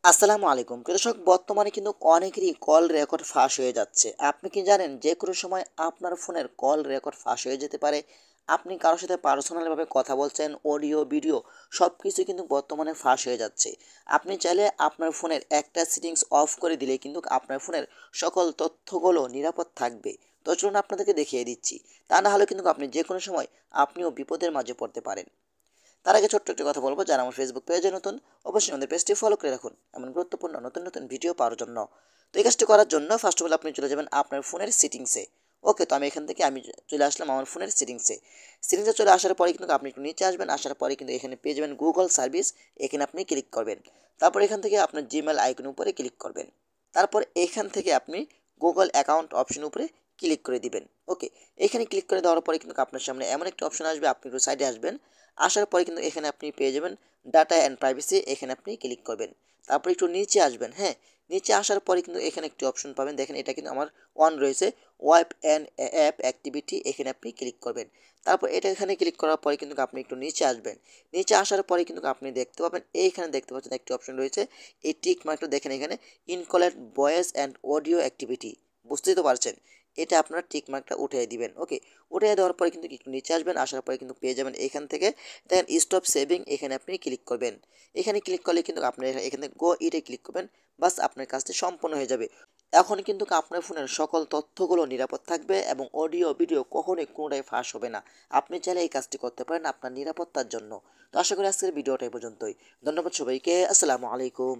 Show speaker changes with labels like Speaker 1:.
Speaker 1: আসসালামু আলাইকুম দর্শক, বর্তমানে কিন্তু অনেকেরই কল রেকর্ড ফাঁস হয়ে যাচ্ছে। আপনি কি জানেন যে কোনো সময় আপনার ফোনের কল রেকর্ড ফাঁস হয়ে যেতে পারে? আপনি কারোর সাথে পার্সোনালভাবে কথা বলছেন, অডিও ভিডিও সব কিছু কিন্তু বর্তমানে ফাঁস হয়ে যাচ্ছে। আপনি চাইলে আপনার ফোনের একটা সেটিংস অফ করে দিলে কিন্তু আপনার ফোনের সকল তথ্যগুলো নিরাপদ থাকবে। তো চলুন আপনাদেরকে দেখিয়ে দিচ্ছি। তা না হলে কিন্তু আপনি যে কোনো সময় আপনিও বিপদের মাঝে পড়তে পারেন। তার আগে ছোট্ট একটা কথা বলবো, যারা আমার ফেসবুক পেজে নতুন, অবশ্যই আমাদের পেজটি ফলো করে রাখুন এমন গুরুত্বপূর্ণ নতুন নতুন ভিডিও পাওয়ার জন্য। তো এই কাজটি করার জন্য ফার্স্ট অফ অল আপনি চলে যাবেন আপনার ফোনের সেটিংসে। ওকে, তো আমি এখান থেকে চলে আসলাম আমার ফোনের সেটিংসে চলে আসার পরে কিন্তু আপনি একটু নিচে আসবেন। আসার পরে কিন্তু এখানে পেয়ে যাবেন গুগল সার্ভিস। এখানে আপনি ক্লিক করবেন। তারপর এখান থেকে আপনার জিমেল আইকনের উপরে ক্লিক করবেন। তারপর এখান থেকে আপনি গুগল অ্যাকাউন্ট অপশন উপরে ক্লিক করে দিবেন। ওকে, এখানে ক্লিক করে দেওয়ার পরে কিন্তু আপনার সামনে এমন একটা অপশন আসবে, আপনি একটু সাইডে আসবেন। আসার পরে কিন্তু এখানে আপনি পেয়ে যাবেন ডাটা অ্যান্ড প্রাইভেসি। এখানে আপনি ক্লিক করবেন। তারপর একটু নিচে আসবেন। হ্যাঁ, নিচে আসার পরে কিন্তু এখানে একটি অপশন পাবেন, দেখেন এটা কিন্তু আমার অন রয়েছে, ওয়াইপ অ্যান্ড অ্যাপ অ্যাক্টিভিটি। এখানে আপনি ক্লিক করবেন। তারপর এটা এখানে ক্লিক করার পরে কিন্তু আপনি একটু নিচে আসবেন। নিচে আসার পরে কিন্তু আপনি দেখতে পাবেন, এইখানে দেখতে পাচ্ছেন একটি অপশন রয়েছে, এই টিক মার্কটা দেখেন এখানে, ইনকলেট ভয়েস অ্যান্ড অডিও অ্যাক্টিভিটি। বুঝতেই তো পারছেন, এটা আপনার টিক মার্কটা উঠিয়ে দিবেন। ওকে, উঠিয়ে দেওয়ার পরে কিন্তু একটু নিচে আসবেন। আসার পরে কিন্তু পেয়ে যাবেন এখান থেকে দেখেন স্টপ সেভিং। এখানে আপনি ক্লিক করবেন। এখানে ক্লিক করলে কিন্তু আপনি এখান থেকে গো ইটে ক্লিক করবেন। বাস, আপনার কাজটি সম্পূর্ণ হয়ে যাবে। এখন কিন্তু আপনার ফোনের সকল তথ্যগুলো নিরাপদ থাকবে এবং অডিও ভিডিও কখনোই কোনোটাই ফাঁস হবে না। আপনি চাইলে এই কাজটি করতে পারেন আপনার নিরাপত্তার জন্য। তো আশা করি আজকের ভিডিওটা এই পর্যন্তই। ধন্যবাদ সবাইকে। আসসালামু আলাইকুম।